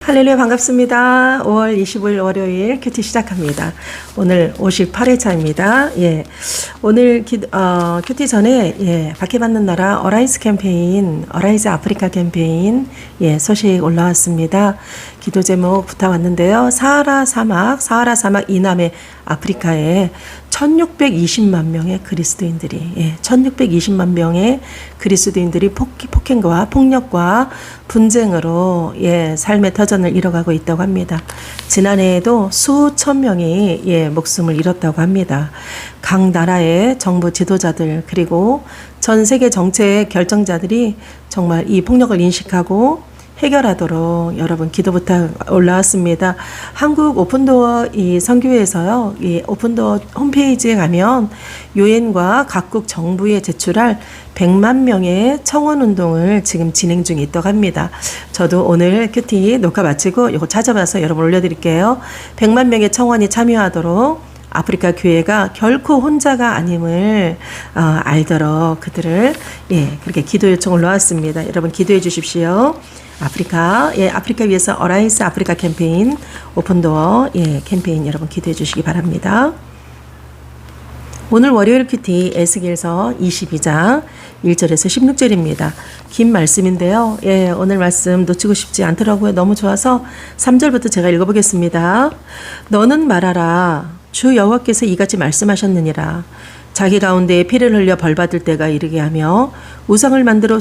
할렐루야, 반갑습니다. 5월 25일 월요일 큐티 시작합니다. 오늘 58회차입니다. 예. 오늘 큐티 전에 박해받는 나라 어라이즈 캠페인, 어라이즈 아프리카 캠페인 소식 올라왔습니다. 기도 제목 부탁왔는데요. 사하라 사막 이남의 아프리카에 1620만 명의 그리스도인들이 1620만 명의 그리스도인들이 폭행과 폭력과 분쟁으로 삶의 터전을 잃어가고 있다고 합니다. 지난해에도 수천 명이 목숨을 잃었다고 합니다. 각 나라의 정부 지도자들 그리고 전 세계 정책 결정자들이 정말 이 폭력을 인식하고 해결하도록 여러분 기도 부탁 올라왔습니다. 한국 오픈도어 이 선교회에서요, 이 오픈도어 홈페이지에 가면 유엔과 각국 정부에 제출할 100만 명의 청원 운동을 지금 진행 중에 있다고 합니다. 저도 오늘 큐티 녹화 마치고 이거 찾아봐서 여러분 올려드릴게요. 100만 명의 청원이 참여하도록 아프리카 교회가 결코 혼자가 아님을 알도록 그들을 그렇게 기도 요청 올라왔습니다. 여러분 기도해 주십시오. 아프리카 위해서 어라이즈 아프리카 캠페인 오픈도어 캠페인 여러분 기도해 주시기 바랍니다. 오늘 월요일 큐티 에스겔서 22장 1절에서 16절입니다. 긴 말씀인데요. 오늘 말씀 놓치고 싶지 않더라고요. 너무 좋아서 3절부터 제가 읽어보겠습니다. 너는 말하라. 주 여호와께서 이같이 말씀하셨느니라. 자기 가운데에 피를 흘려 벌받을 때가 이르게 하며 우상을 만들어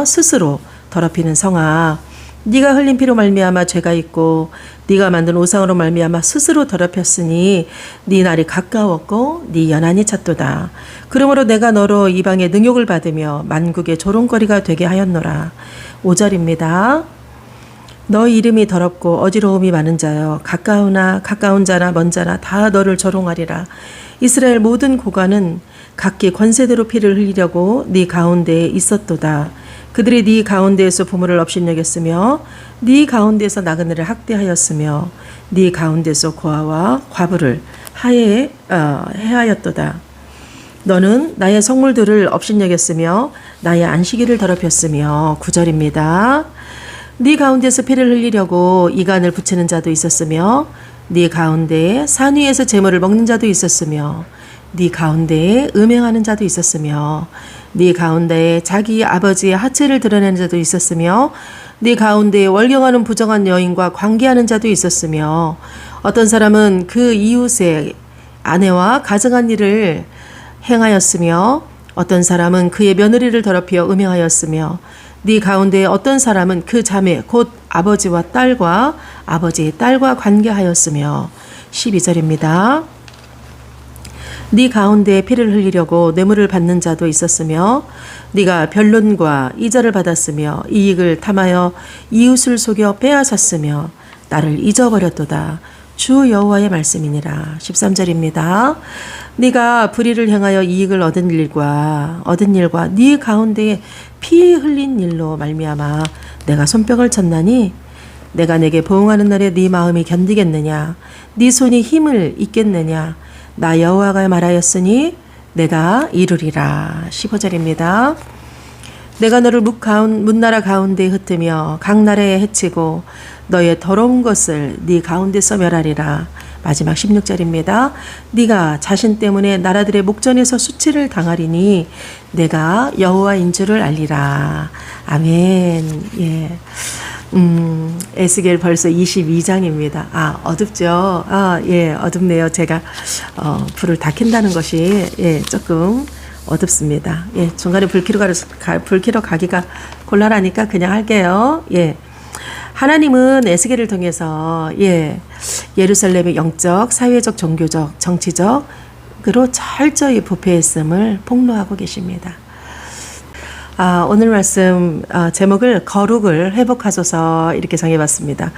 스스로 더럽히는 성아, 네가 흘린 피로 말미암아 죄가 있고 네가 만든 우상으로 말미암아 스스로 더럽혔으니 네 날이 가까웠고 네 연한이 찼도다. 그러므로 내가 너로 이방의 능욕을 받으며 만국의 조롱거리가 되게 하였노라. 5절입니다. 너 이름이 더럽고 어지러움이 많은 자여, 가까운 자나 먼 자나 다 너를 조롱하리라. 이스라엘 모든 고관은 각기 권세대로 피를 흘리려고 네 가운데에 있었도다. 그들이 네 가운데에서 부모를 업신여겼으며 네 가운데에서 나그네를 학대하였으며 네 가운데서 고아와 과부를 해하였도다. 너는 나의 성물들을 업신여겼으며 나의 안식일을 더럽혔으며 9절입니다. 네 가운데서 피를 흘리려고 이간을 붙이는 자도 있었으며 네 가운데에 산 위에서 제물을 먹는 자도 있었으며 네 가운데에 음행하는 자도 있었으며 네 가운데에 자기 아버지의 하체를 드러내는 자도 있었으며 네 가운데에 월경하는 부정한 여인과 관계하는 자도 있었으며 어떤 사람은 그 이웃의 아내와 가증한 일을 행하였으며 어떤 사람은 그의 며느리를 더럽히어 음행하였으며 네 가운데에 어떤 사람은 그 자매 곧 아버지와 딸과 아버지의 딸과 관계하였으며 12절입니다. 네 가운데에 피를 흘리려고 뇌물을 받는 자도 있었으며 네가 변론과 이자를 받았으며 이익을 탐하여 이웃을 속여 빼앗았으며 나를 잊어버렸도다. 주 여호와의 말씀이니라. 13절입니다. 네가 불의를 행하여 이익을 얻은 일과 네 가운데에 피 흘린 일로 말미암아 내가 손뼉을 쳤나니 내가 내게 보응하는 날에 네 마음이 견디겠느냐? 네 손이 힘을 잇겠느냐? 나 여호와가 말하였으니 내가 이루리라. 15절입니다. 내가 너를 문나라 가운데에 흩으며 각 나라에 해치고 너의 더러운 것을 네 가운데서 멸하리라. 마지막 16절입니다. 네가 자신 때문에 나라들의 목전에서 수치를 당하리니 내가 여호와인 줄을 알리라. 아멘. 에스겔 벌써 22장입니다. 어둡죠? 어둡네요. 제가 불을 다 켠다는 것이 조금 어둡습니다. 중간에 불 켜러 가기가 곤란하니까 그냥 할게요. 하나님은 에스겔을 통해서 예루살렘의 영적, 사회적, 종교적, 정치적으로 철저히 부패했음을 폭로하고 계십니다. 오늘 말씀 제목을 거룩을 회복하소서 이렇게 정해봤습니다.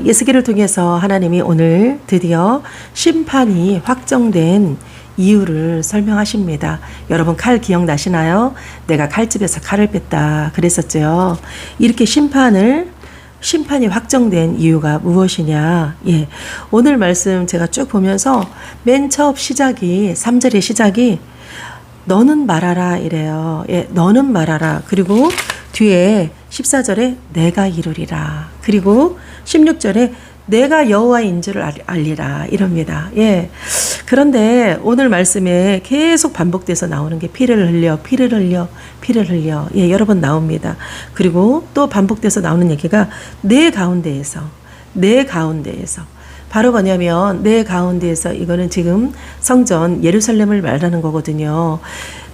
에스겔을 통해서 하나님이 오늘 드디어 심판이 확정된 이유를 설명하십니다. 여러분 칼 기억나시나요? 내가 칼집에서 칼을 뺐다 그랬었죠. 이렇게 심판이 확정된 이유가 무엇이냐? 오늘 말씀 제가 쭉 보면서 맨 처음 시작이 3절의 시작이 너는 말하라 이래요. 너는 말하라. 그리고 뒤에 14절에 내가 이루리라. 그리고 16절에 내가 여호와인 줄을 알리라 이럽니다. 예. 그런데 오늘 말씀에 계속 반복돼서 나오는 게 피를 흘려, 피를 흘려, 피를 흘려. 예, 여러 번 나옵니다. 그리고 또 반복돼서 나오는 얘기가 내 가운데에서, 내 가운데에서. 바로 뭐냐면 내 가운데에서 이거는 지금 성전 예루살렘을 말하는 거거든요.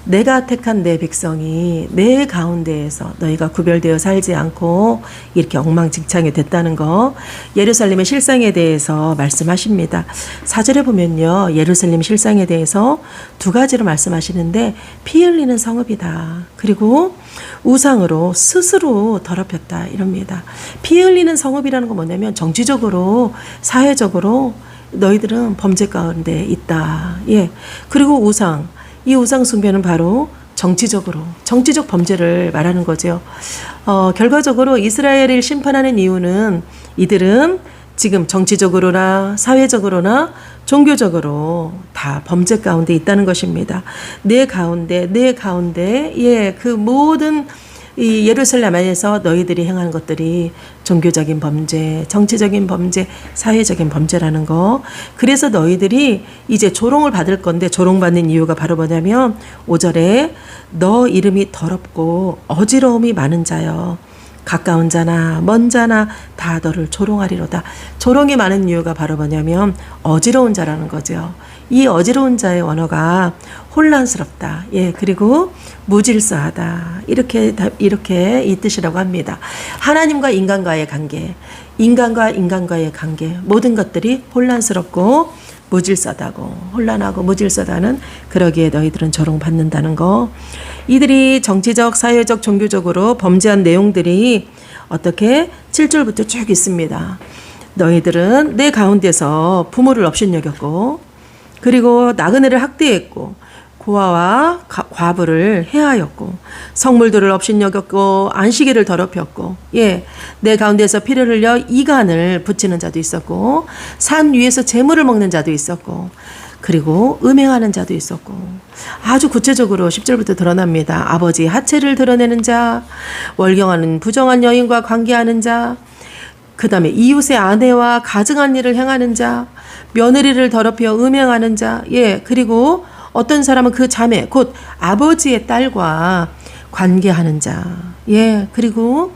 내가 택한 내 백성이 내 가운데에서 너희가 구별되어 살지 않고 이렇게 엉망진창이 됐다는 거, 예루살렘의 실상에 대해서 말씀하십니다. 4절에 보면요, 예루살렘 실상에 대해서 두 가지로 말씀하시는데 피 흘리는 성읍이다. 그리고 우상으로 스스로 더럽혔다 이럽니다. 피 흘리는 성읍이라는 건 뭐냐면 정치적으로, 사회적으로 너희들은 범죄 가운데 있다. 예. 그리고 우상, 이 우상 숭배는 바로 정치적 범죄를 말하는 거죠. 결과적으로 이스라엘을 심판하는 이유는 이들은 지금 정치적으로나 사회적으로나 종교적으로 다 범죄 가운데 있다는 것입니다. 내 가운데, 예, 그 모든 이 예루살렘 안에서 너희들이 행하는 것들이 종교적인 범죄, 정치적인 범죄, 사회적인 범죄라는 거. 그래서 너희들이 이제 조롱을 받을 건데, 조롱받는 이유가 바로 뭐냐면 5절에 너 이름이 더럽고 어지러움이 많은 자여, 가까운 자나 먼 자나 다 너를 조롱하리로다. 조롱이 많은 이유가 바로 뭐냐면 어지러운 자라는 거죠. 이 어지러운 자의 언어가 혼란스럽다. 예, 그리고 무질서하다. 이렇게 이 뜻이라고 합니다. 하나님과 인간과의 관계, 인간과 인간과의 관계, 모든 것들이 혼란스럽고 무질서다고, 혼란하고 무질서다는, 그러기에 너희들은 조롱받는다는 거. 이들이 정치적, 사회적, 종교적으로 범죄한 내용들이 어떻게 7절부터 쭉 있습니다. 너희들은 내 가운데서 부모를 업신여겼고, 그리고 나그네를 학대했고, 고아와 과부를 해하였고, 성물들을 업신여겼고, 안식일을 더럽혔고, 예, 내 가운데서 피를 흘려 이간을 붙이는 자도 있었고, 산 위에서 재물을 먹는 자도 있었고, 그리고 음행하는 자도 있었고, 아주 구체적으로 10절부터 드러납니다. 아버지 하체를 드러내는 자, 월경하는 부정한 여인과 관계하는 자, 그 다음에 이웃의 아내와 가증한 일을 행하는 자, 며느리를 더럽혀 음행하는 자, 예, 그리고 어떤 사람은 그 자매, 곧 아버지의 딸과 관계하는 자, 예, 그리고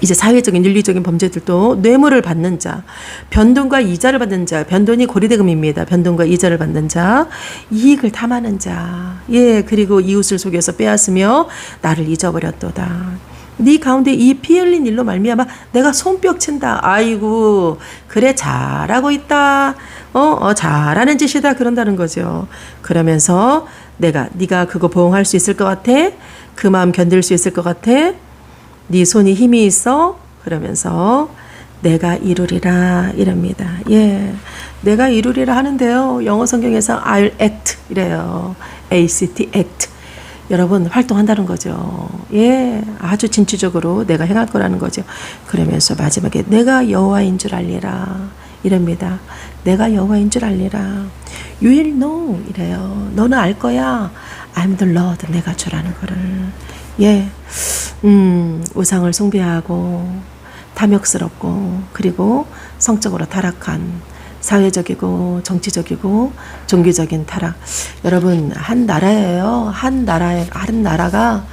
이제 사회적인 윤리적인 범죄들도 뇌물을 받는 자, 변동과 이자를 받는 자, 변동이 고리대금입니다. 변동과 이자를 받는 자, 이익을 탐하는 자, 예, 그리고 이웃을 속여서 빼앗으며 나를 잊어버렸도다. 네 가운데 이 피 흘린 일로 말미암아 내가 손뼉 친다. 아이고, 그래 잘하고 있다. 잘하는 짓이다. 그런다는 거죠. 그러면서 네가 그거 보응할 수 있을 것 같아? 그 마음 견딜 수 있을 것 같아? 네 손이 힘이 있어? 그러면서 내가 이루리라 이랍니다. 예, 내가 이루리라 하는데요. 영어 성경에서 I'll act 이래요. ACT act. 여러분 활동한다는 거죠. 예, 아주 진취적으로 내가 행할 거라는 거죠. 그러면서 마지막에 내가 여호와인 줄 알리라 이랍니다. 내가 여호와인 줄 알리라. You will know 이래요. 너는 알 거야. I'm the Lord. 내가 주라는 거를. 예, 우상을 숭배하고 탐욕스럽고 그리고 성적으로 타락한, 사회적이고 정치적이고 종교적인 타락. 여러분, 한 나라예요. 한 나라가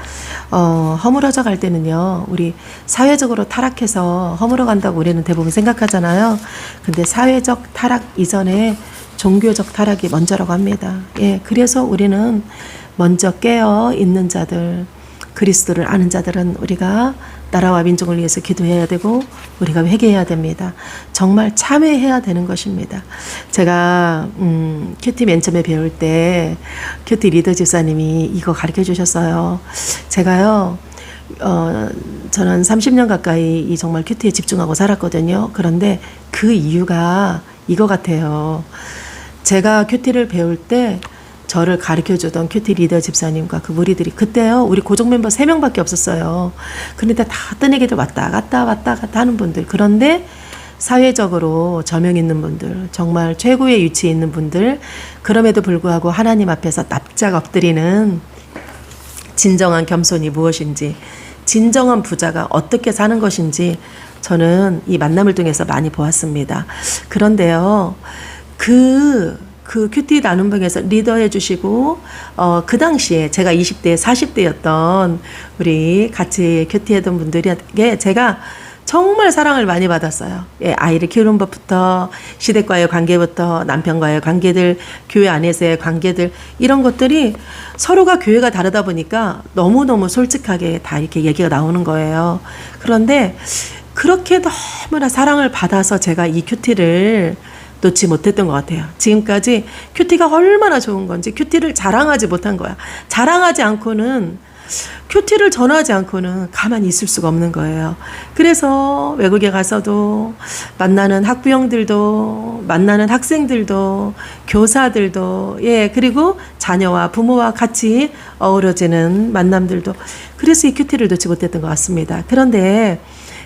허물어져 갈 때는요, 우리 사회적으로 타락해서 허물어 간다고 우리는 대부분 생각하잖아요. 근데 사회적 타락 이전에 종교적 타락이 먼저라고 합니다. 예, 그래서 우리는 먼저 깨어 있는 자들, 그리스도를 아는 자들은 우리가 나라와 민족을 위해서 기도해야 되고 우리가 회개해야 됩니다. 정말 참회해야 되는 것입니다. 제가 큐티 맨 처음에 배울 때 큐티 리더 집사님이 이거 가르쳐 주셨어요. 제가요, 저는 30년 가까이 이 정말 큐티에 집중하고 살았거든요. 그런데 그 이유가 이거 같아요. 제가 큐티를 배울 때 저를 가르쳐주던 큐티 리더 집사님과 그 무리들이, 그때요 우리 고정 멤버 3명밖에 없었어요. 그런데 다 뜨내기들 왔다 갔다 하는 분들, 그런데 사회적으로 저명 있는 분들, 정말 최고의 위치에 있는 분들, 그럼에도 불구하고 하나님 앞에서 납작 엎드리는 진정한 겸손이 무엇인지, 진정한 부자가 어떻게 사는 것인지 저는 이 만남을 통해서 많이 보았습니다. 그런데요, 그 큐티 나눔방에서 리더해 주시고, 그 당시에 제가 20대, 40대였던 우리 같이 큐티했던 분들에게 제가 정말 사랑을 많이 받았어요. 예, 아이를 키우는 법부터, 시댁과의 관계부터, 남편과의 관계들, 교회 안에서의 관계들, 이런 것들이 서로가 교회가 다르다 보니까 너무너무 솔직하게 다 이렇게 얘기가 나오는 거예요. 그런데 그렇게 너무나 사랑을 받아서 제가 이 큐티를 놓지 못했던 것 같아요. 지금까지 큐티가 얼마나 좋은 건지 큐티를 자랑하지 못한 거야. 자랑하지 않고는, 큐티를 전하지 않고는 가만히 있을 수가 없는 거예요. 그래서 외국에 가서도 만나는 학부형들도, 만나는 학생들도, 교사들도, 예, 그리고 자녀와 부모와 같이 어우러지는 만남들도, 그래서 이 큐티를 놓지 못했던 것 같습니다. 그런데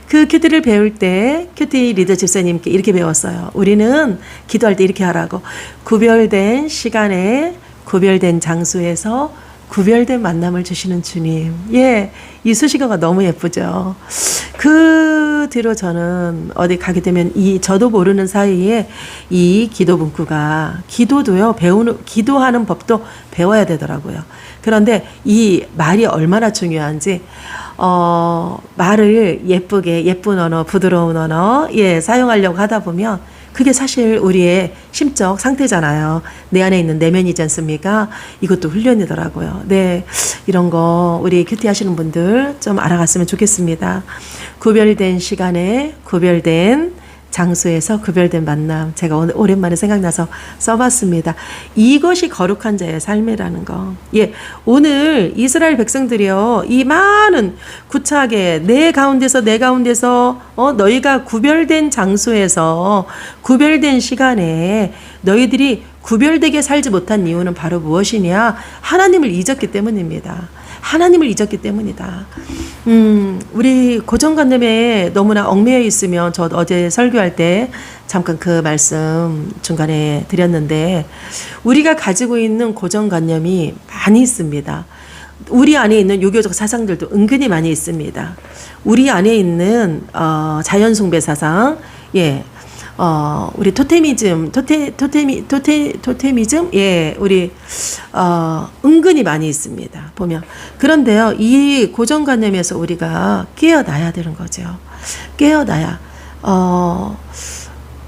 그 큐티를 배울 때 큐티 리더 집사님께 이렇게 배웠어요. 우리는 기도할 때 이렇게 하라고. 구별된 시간에 구별된 장소에서 구별된 만남을 주시는 주님. 예, 이 수식어가 너무 예쁘죠. 그 뒤로 저는 어디 가게 되면 저도 모르는 사이에 이 기도 문구가, 기도도요, 기도하는 법도 배워야 되더라고요. 그런데 이 말이 얼마나 중요한지, 말을 예쁘게, 예쁜 언어, 부드러운 언어, 예, 사용하려고 하다 보면 그게 사실 우리의 심적 상태잖아요. 내 안에 있는 내면이지 않습니까? 이것도 훈련이더라고요. 네, 이런 거 우리 큐티 하시는 분들 좀 알아갔으면 좋겠습니다. 구별된 시간에 구별된 장소에서 구별된 만남, 제가 오늘 오랜만에 생각나서 써봤습니다. 이것이 거룩한 자의 삶이라는 거. 예, 오늘 이스라엘 백성들이요, 이 많은 구차하게 내 가운데서 너희가 구별된 장소에서 구별된 시간에 너희들이 구별되게 살지 못한 이유는 바로 무엇이냐? 하나님을 잊었기 때문입니다. 하나님을 잊었기 때문이다. 우리 고정관념에 너무나 얽매여 있으면, 저 어제 설교할 때 잠깐 그 말씀 중간에 드렸는데, 우리가 가지고 있는 고정관념이 많이 있습니다. 우리 안에 있는 유교적 사상들도 은근히 많이 있습니다. 우리 안에 있는 자연숭배 사상, 예, 우리 토테미즘, 예, 우리, 은근히 많이 있습니다. 보면. 그런데요, 이 고정관념에서 우리가 깨어나야 되는 거죠. 깨어나야,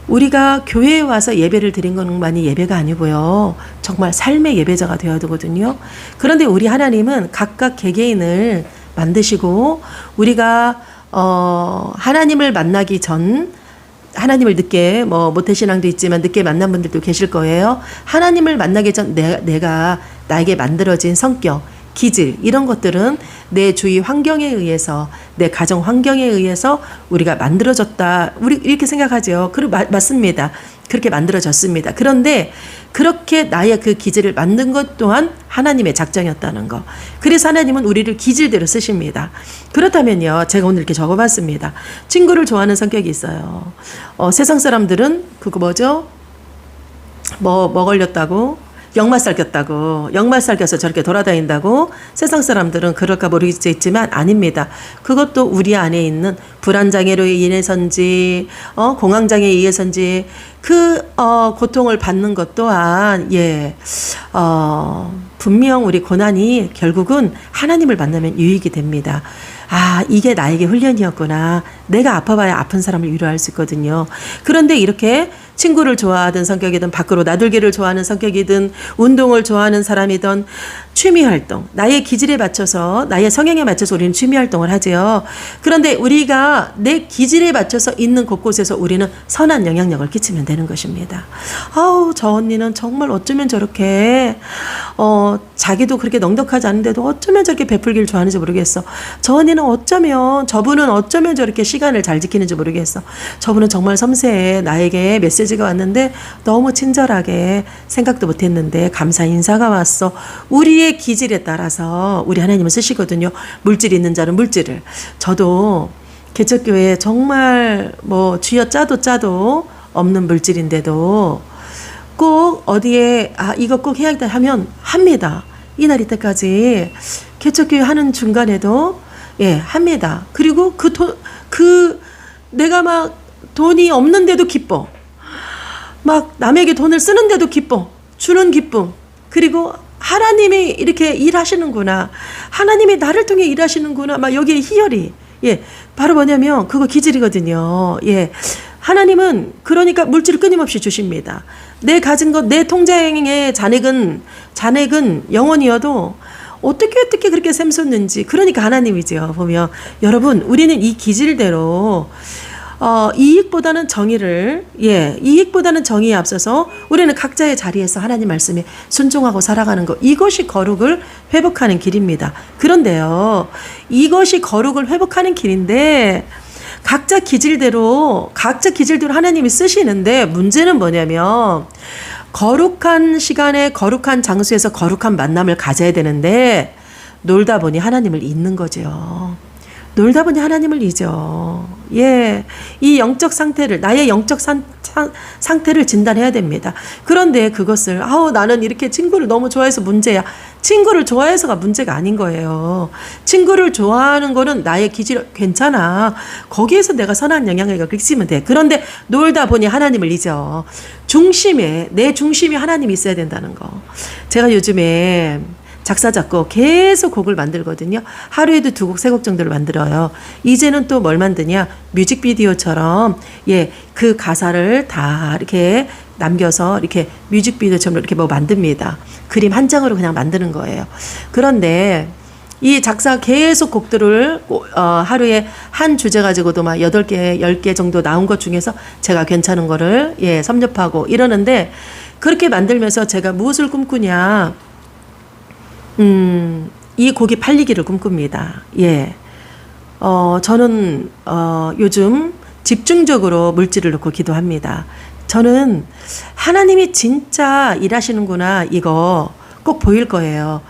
우리가 교회에 와서 예배를 드린 것만이 예배가 아니고요. 정말 삶의 예배자가 되어야 되거든요. 그런데 우리 하나님은 각각 개개인을 만드시고, 우리가, 하나님을 만나기 전, 하나님을 늦게, 모태신앙도 있지만 늦게 만난 분들도 계실 거예요. 하나님을 만나기 전 내가 나에게 만들어진 성격, 기질, 이런 것들은 내 주위 환경에 의해서, 내 가정 환경에 의해서 우리가 만들어졌다. 우리 이렇게 생각하죠. 맞습니다. 그렇게 만들어졌습니다. 그런데 그렇게 나의 그 기질을 만든 것 또한 하나님의 작정이었다는 거. 그래서 하나님은 우리를 기질대로 쓰십니다. 그렇다면요, 제가 오늘 이렇게 적어봤습니다. 친구를 좋아하는 성격이 있어요. 세상 사람들은 그거 뭐죠? 뭐 걸렸다고? 역마살 꼈다고, 역마살 껴서 저렇게 돌아다닌다고. 세상 사람들은 그럴까 모르겠지만 아닙니다. 그것도 우리 안에 있는 불안장애로 인해서인지, 공황장애에 의해서인지 고통을 받는 것 또한, 예, 분명 우리 고난이 결국은 하나님을 만나면 유익이 됩니다. 아, 이게 나에게 훈련이었구나. 내가 아파봐야 아픈 사람을 위로할 수 있거든요. 그런데 이렇게 친구를 좋아하던 성격이든, 밖으로 나들기를 좋아하는 성격이든, 운동을 좋아하는 사람이든, 취미활동, 나의 기질에 맞춰서, 나의 성향에 맞춰서 우리는 취미활동을 하죠. 그런데 우리가 내 기질에 맞춰서 있는 곳곳에서 우리는 선한 영향력을 끼치면 되는 것입니다. 저 언니는 정말 어쩌면 저렇게 자기도 그렇게 넉넉하지 않은데도 어쩌면 저렇게 베풀기를 좋아하는지 모르겠어. 저분은 어쩌면 저렇게 시간을 잘 지키는지 모르겠어. 저분은 정말 섬세해. 나에게 메시지가 왔는데 너무 친절하게, 생각도 못했는데 감사 인사가 왔어. 우리의 기질에 따라서 우리 하나님은 쓰시거든요. 물질이 있는 자는 물질을. 저도 개척교회에 정말 쥐어 짜도 없는 물질인데도 꼭 어디에 이거 꼭 해야겠다 하면 합니다. 이날 이때까지 개척교회 하는 중간에도 예, 합니다. 그리고 내가 막 돈이 없는데도 기뻐. 막 남에게 돈을 쓰는데도 기뻐. 주는 기쁨. 그리고 하나님이 이렇게 일하시는구나. 하나님이 나를 통해 일하시는구나. 막 여기에 희열이. 예, 바로 뭐냐면 그거 기질이거든요. 예. 하나님은 그러니까 물질을 끊임없이 주십니다. 내 가진 것, 내 통장의 잔액은 영원이어도 어떻게 그렇게 샘솟는지. 그러니까 하나님이죠. 보면 여러분, 우리는 이 기질대로 이익보다는 정의에 앞서서 우리는 각자의 자리에서 하나님 말씀에 순종하고 살아가는 것. 이것이 거룩을 회복하는 길입니다. 그런데요, 이것이 거룩을 회복하는 길인데 각자 기질대로 하나님이 쓰시는데 문제는 뭐냐면 거룩한 시간에 거룩한 장소에서 거룩한 만남을 가져야 되는데 놀다 보니 하나님을 잊는 거죠. 놀다 보니 하나님을 잊어. 예. 이 영적 상태를, 나의 영적 상태를 진단해야 됩니다. 그런데 그것을, 나는 이렇게 친구를 너무 좋아해서 문제야. 친구를 좋아해서가 문제가 아닌 거예요. 친구를 좋아하는 거는 나의 기질, 괜찮아. 거기에서 내가 선한 영향력을 끼치면 돼. 그런데 놀다 보니 하나님을 잊어. 내 중심에 하나님이 있어야 된다는 거. 제가 요즘에 작사, 작곡 계속 곡을 만들거든요. 하루에도 2곡, 3곡 정도를 만들어요. 이제는 또 뭘 만드냐? 뮤직비디오처럼, 예, 그 가사를 다 이렇게 남겨서 이렇게 뮤직비디오처럼 이렇게 뭐 만듭니다. 그림 한 장으로 그냥 만드는 거예요. 그런데 이 작사 계속 곡들을 하루에 한 주제 가지고도 막 8개, 10개 정도 나온 것 중에서 제가 괜찮은 거를, 예, 섭렵하고 이러는데 그렇게 만들면서 제가 무엇을 꿈꾸냐? 이 곡이 팔리기를 꿈꿉니다. 예. 저는, 요즘 집중적으로 물질을 놓고 기도합니다. 저는 하나님이 진짜 일하시는구나, 이거 꼭 보일 거예요.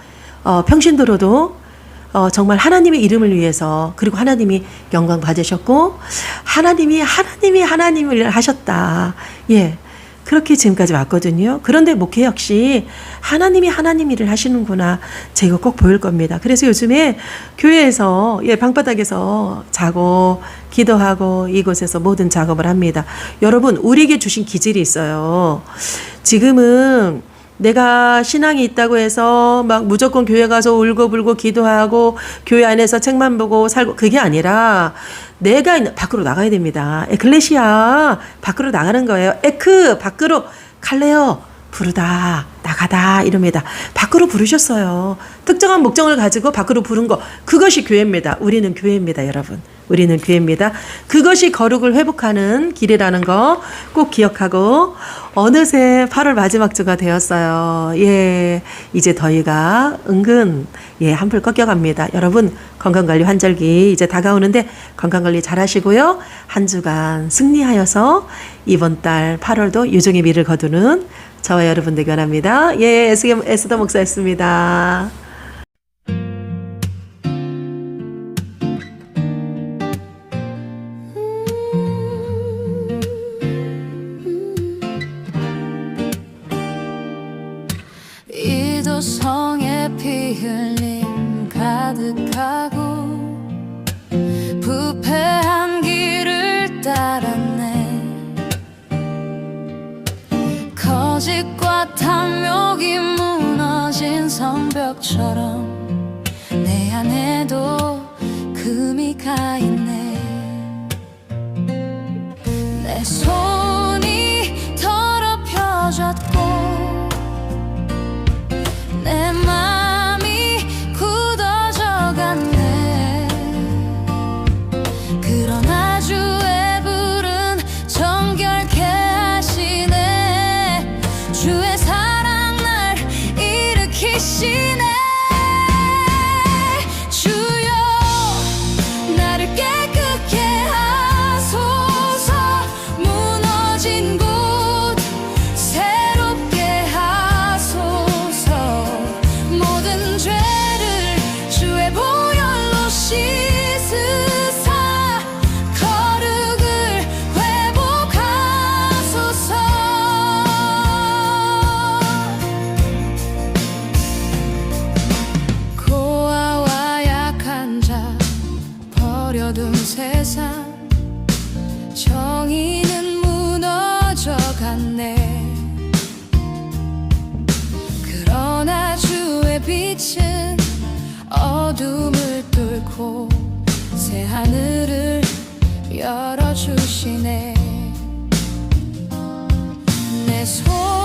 평신도로도, 정말 하나님의 이름을 위해서, 그리고 하나님이 영광 받으셨고, 하나님을 하셨다. 예. 그렇게 지금까지 왔거든요. 그런데 목회 역시 하나님 일을 하시는구나. 제가 꼭 보일 겁니다. 그래서 요즘에 교회에서, 예, 방바닥에서 자고 기도하고 이곳에서 모든 작업을 합니다. 여러분, 우리에게 주신 기질이 있어요. 지금은 내가 신앙이 있다고 해서 막 무조건 교회 가서 울고불고 기도하고 교회 안에서 책만 보고 살고, 그게 아니라 내가 밖으로 나가야 됩니다. 에클레시아 밖으로 나가는 거예요. 밖으로 칼레어 부르다 나가다 이럽니다. 밖으로 부르셨어요. 특정한 목적을 가지고 밖으로 부른 거, 그것이 교회입니다. 우리는 교회입니다, 여러분. 우리는 교회입니다. 그것이 거룩을 회복하는 길이라는 거 꼭 기억하고, 어느새 8월 마지막 주가 되었어요. 예, 이제 더위가 은근, 예, 한풀 꺾여갑니다. 여러분, 건강관리 환절기 이제 다가오는데 건강관리 잘 하시고요. 한 주간 승리하여서 이번 달 8월도 유종의 미를 거두는 저와 여러분 되기 원합니다. 예, 에스더 목사였습니다. 이도성에 피 흘림 가득하고 부패한 길을 따랐네. 거짓과 탐욕이 무너진 성벽처럼 내 안에도 금이 가 있네. 내 손이 더럽혀졌고 내 맘이 굳어져 갔네. 그러나 주의 불은 정결케 하시네. 주의 사랑 날 일으키시네. 주여 나를 깨끗게 하소서. 무너진 않고 새 하늘을 열어주시네 내 손